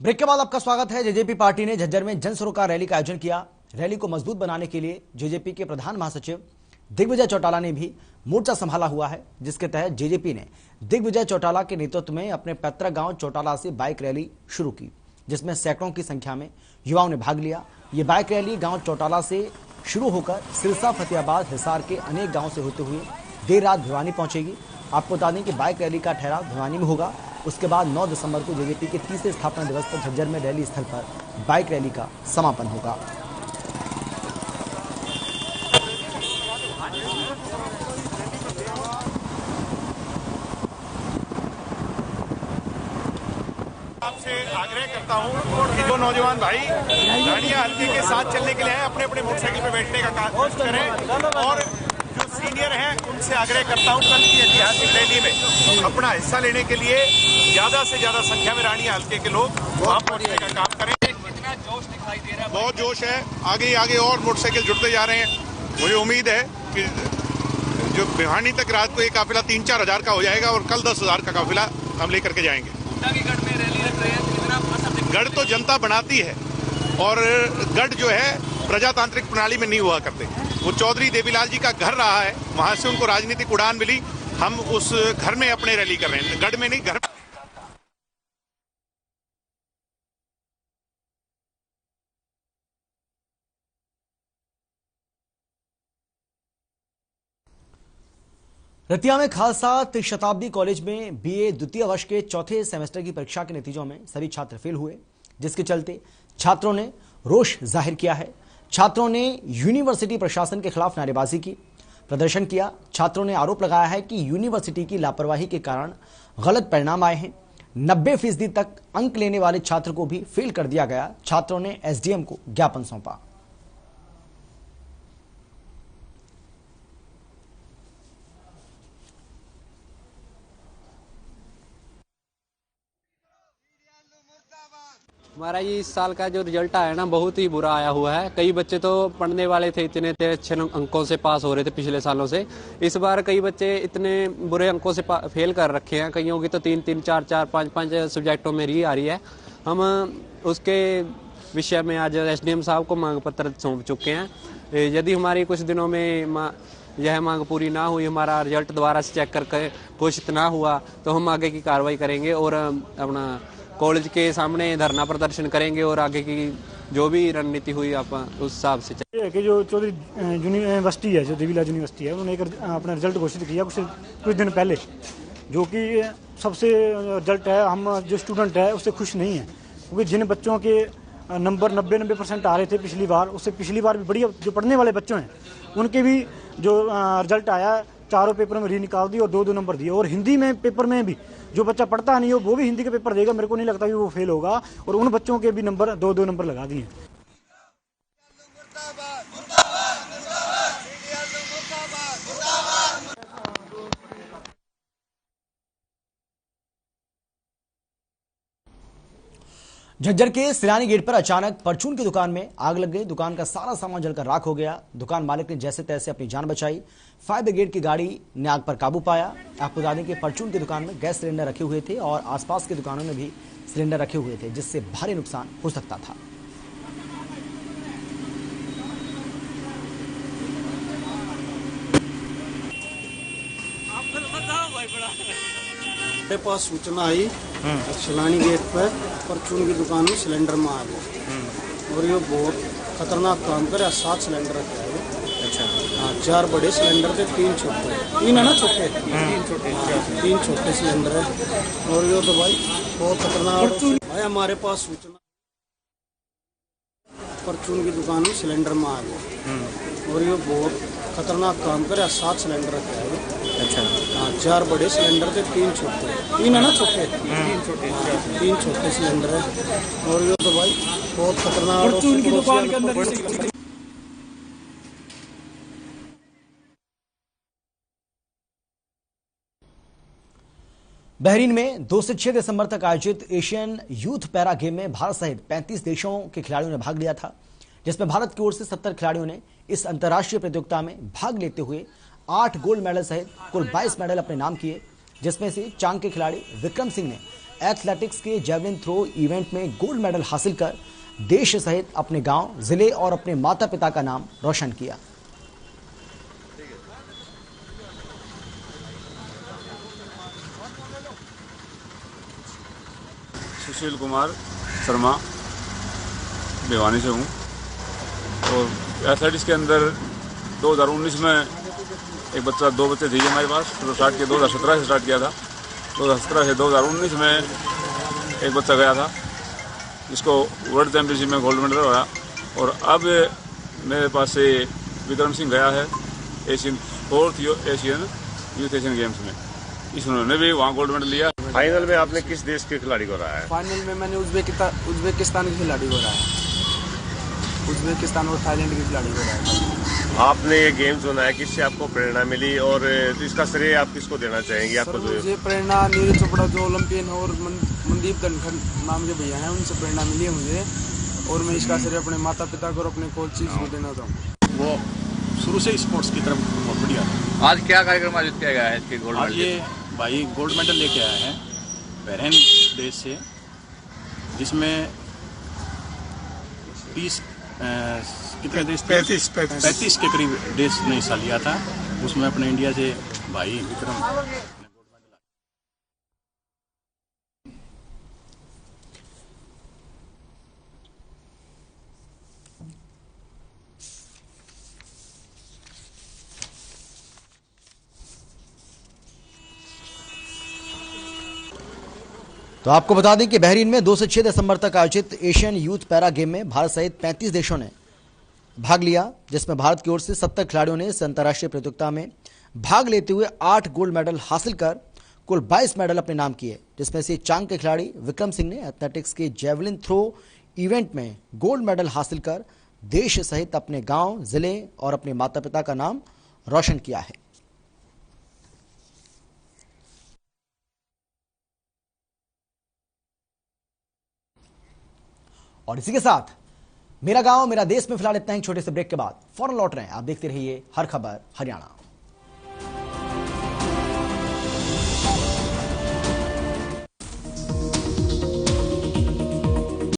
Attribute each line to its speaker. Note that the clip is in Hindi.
Speaker 1: ब्रेक के बाद आपका स्वागत है। जेजेपी पार्टी ने झज्जर में जन सरोकार रैली का आयोजन किया। रैली को मजबूत बनाने के लिए जेजेपी के प्रधान महासचिव दिग्विजय चौटाला ने भी मोर्चा संभाला हुआ है, जिसके तहत जेजेपी ने दिग्विजय चौटाला के नेतृत्व में अपने पैतृक गांव चौटाला से बाइक रैली शुरू की, जिसमें सैकड़ों की संख्या में युवाओं ने भाग लिया। ये बाइक रैली गांव चौटाला से शुरू होकर सिरसा, फतेहाबाद, हिसार के अनेक गाँव से होते हुए देर रात भिवानी पहुंचेगी। आपको बता दें कि बाइक रैली का ठहराव भिवानी में होगा। उसके बाद 9 दिसंबर को जेजेपी के तीसरे स्थापना दिवस पर झज्जर में रैली स्थल पर बाइक रैली का समापन होगा।
Speaker 2: आपसे आग्रह करता हूं कि जो नौजवान भाई गाड़ियां हल्के के साथ चलने के लिए हैं, अपने अपने मोटरसाइकिल पर बैठने का कोशिश करें और जो सीनियर हैं उनसे आग्रह करता हूं कल की ऐतिहासिक रैली में अपना हिस्सा लेने के लिए ज्यादा से ज्यादा संख्या में रानिया हल्के के लोग वहां पहुंचने का काम करें। कितना जोश दिखाई दे रहा है, बहुत जोश है। आगे आगे और मोटरसाइकिल जुड़ते जा रहे हैं। मुझे उम्मीद है कि जो भिवानी तक रात को ये काफिला 3-4 हजार का हो जाएगा और कल 10 हजार का काफिला हम लेकर के जाएंगे। गढ़ में रैली रख रहे हैं। गढ़ तो जनता बनाती है और गढ़ जो है प्रजातांत्रिक प्रणाली में नहीं हुआ करते। वो चौधरी देवीलाल जी का घर रहा है, वहां से उनको राजनीतिक उड़ान मिली। हम उस घर में अपने रैली कर रहे हैं, गढ़ में नहीं, घर।
Speaker 1: रतिया में खालसा त्रिशताब्दी कॉलेज में बीए द्वितीय वर्ष के चौथे सेमेस्टर की परीक्षा के नतीजों में सभी छात्र फेल हुए, जिसके चलते छात्रों ने रोष जाहिर किया है। छात्रों ने यूनिवर्सिटी प्रशासन के खिलाफ नारेबाजी की, प्रदर्शन किया। छात्रों ने आरोप लगाया है कि यूनिवर्सिटी की लापरवाही के कारण गलत परिणाम आए हैं। 90% तक अंक लेने वाले छात्र को भी फेल कर दिया गया। छात्रों ने एसडीएम को ज्ञापन सौंपा।
Speaker 3: हमारा ये इस साल का जो रिजल्ट आया ना, बहुत ही बुरा आया हुआ है। कई बच्चे तो पढ़ने वाले थे, इतने अच्छे अंकों से पास हो रहे थे पिछले सालों से। इस बार कई बच्चे इतने बुरे अंकों से फेल कर रखे हैं। कईयों की तो 3-3, 4-4, 5-5 सब्जेक्टों में री आ रही है। हम उसके विषय में आज एसडीएम साहब को मांग पत्र सौंप चुके हैं। यदि हमारी कुछ दिनों में यह मांग पूरी ना हुई, हमारा रिजल्ट दोबारा से चेक करके घोषित ना हुआ, तो हम आगे की कार्रवाई करेंगे और अपना कॉलेज के सामने धरना प्रदर्शन करेंगे और आगे की जो भी रणनीति हुई आप उस हिसाब से चलेंगे।
Speaker 4: कि जो चौधरी यूनिवर्सिटी है, जो देवीलाल यूनिवर्सिटी है, उन्होंने एक अपना रिजल्ट घोषित किया कुछ दिन पहले, जो कि सबसे रिजल्ट है, हम जो स्टूडेंट है उससे खुश नहीं है। क्योंकि जिन बच्चों के नंबर 90% आ रहे थे पिछली बार, उससे पिछली बार भी बढ़िया जो पढ़ने वाले बच्चों हैं उनके भी जो रिजल्ट आया, चारों पेपर में री निकाल दी और 2-2 नंबर दिए। और हिंदी में पेपर में भी जो बच्चा पढ़ता नहीं हो वो भी हिंदी का पेपर देगा। मेरे को नहीं लगता कि वो फेल होगा। और उन बच्चों के भी नंबर 2-2 नंबर लगा दिए।
Speaker 1: झज्जर के सिरानी गेट पर अचानक परचून की दुकान में आग लग गई। दुकान का सारा सामान जलकर राख हो गया। दुकान मालिक ने जैसे तैसे अपनी जान बचाई। फायर ब्रिगेड की गाड़ी ने आग पर काबू पाया। आपको बता दें कि परचून की दुकान में गैस सिलेंडर रखे हुए थे और आसपास की दुकानों में भी सिलेंडर रखे हुए थे, जिससे भारी नुकसान हो सकता था।
Speaker 5: मेरे पास सूचना आई सिलानी गेट पर परचून की दुकान में सिलेंडर में आ गया और ये बहुत खतरनाक काम करे। 7 सिलेंडर रखे हैं। अच्छा, हाँ, 4 बड़े सिलेंडर थे, 3 छोटे, 3 है ना छोटे, 3 छोटे सिलेंडर है। और ये तो भाई बहुत खतरनाक भाई। हमारे पास सूचना परचून की दुकान में सिलेंडर में आ गया और ये बहुत खतरनाक काम करे। 7 सिलेंडर रखे हैं। अच्छा, हाँ, 4 बड़े सिलेंडर थे, 3 छोटे, 3 है ना छोटे, 3 छोटे सिलेंडर है। और ये तो भाई बहुत खतरनाक परचून की दुकान के अंदर।
Speaker 1: बहरीन में 2 से 6 दिसंबर तक आयोजित एशियन यूथ पैरा गेम में भारत सहित 35 देशों के खिलाड़ियों ने भाग लिया था, जिसमें भारत की ओर से 70 खिलाड़ियों ने इस अंतर्राष्ट्रीय प्रतियोगिता में भाग लेते हुए 8 गोल्ड मेडल सहित कुल 22 मेडल अपने नाम किए, जिसमें से चांग के खिलाड़ी विक्रम सिंह ने एथलेटिक्स के जेवलिन थ्रो इवेंट में गोल्ड मेडल हासिल कर देश सहित अपने गांव, जिले और अपने माता पिता का नाम रोशन किया।
Speaker 6: सुशील कुमार शर्मा भिवानी से हूँ और एथलेटिक्स के अंदर 2019 में एक बच्चा, 2 बच्चे थे हमारे पास, तो स्टार्ट किया 2017 से स्टार्ट किया था। 2017 से 2019 में एक बच्चा गया था जिसको वर्ल्ड चैंपियनशिप में गोल्ड मेडल हुआ। और अब मेरे पास से विक्रम सिंह गया है fourth Asian youth Asian games में, इसने भी वहाँ गोल्ड मेडल लिया।
Speaker 2: फाइनल में आपने किस देश के खिलाड़ी को हराया है?
Speaker 5: फाइनल में मैंने उज्बेकिस्तान के खिलाड़ी को हराया, उज्बेकिस्तान और थाईलैंड के खिलाड़ी को हराया।
Speaker 2: आपने ये गेम चुना है, किससे आपको प्रेरणा मिली और इसका श्रेय आप किसको देना चाहेंगे? आपको
Speaker 5: मुझे प्रेरणा नीरज चोपड़ा जो ओलंपियन और मनदीप धनखड़ नाम के भैया हैं, उनसे प्रेरणा मिली है मुझे। और मैं इसका श्रेय अपने माता पिता को और अपने कोचेस को देना चाहूँगा।
Speaker 7: वो शुरू से स्पोर्ट्स की तरफ बहुत बढ़िया था।
Speaker 8: आज क्या कार्यक्रम आयोजित किया गया है इसके गोल्ड
Speaker 7: आज
Speaker 8: मेडल?
Speaker 7: ये भाई गोल्ड मेडल लेके आया है बहरीन देश से, जिसमें 30 कितने देश थे? 35 के करीब देश ने हिस्सा लिया था। उसमें अपने इंडिया से भाई विक्रम।
Speaker 1: तो आपको बता दें कि बहरीन में 2 से 6 दिसंबर तक आयोजित एशियन यूथ पैरा गेम में भारत सहित 35 देशों ने भाग लिया, जिसमें भारत की ओर से 70 खिलाड़ियों ने इस अंतर्राष्ट्रीय प्रतियोगिता में भाग लेते हुए 8 गोल्ड मेडल हासिल कर कुल 22 मेडल अपने नाम किए, जिसमें से चांग के खिलाड़ी विक्रम सिंह ने एथलेटिक्स के जेवलिन थ्रो इवेंट में गोल्ड मेडल हासिल कर देश सहित अपने गांव, जिले और अपने माता पिता का नाम रोशन किया है। और इसी के साथ मेरा गांव मेरा देश में फिलहाल इतना ही। छोटे से ब्रेक के बाद फौरन लौट रहे हैं। आप देखते रहिए हर खबर हरियाणा।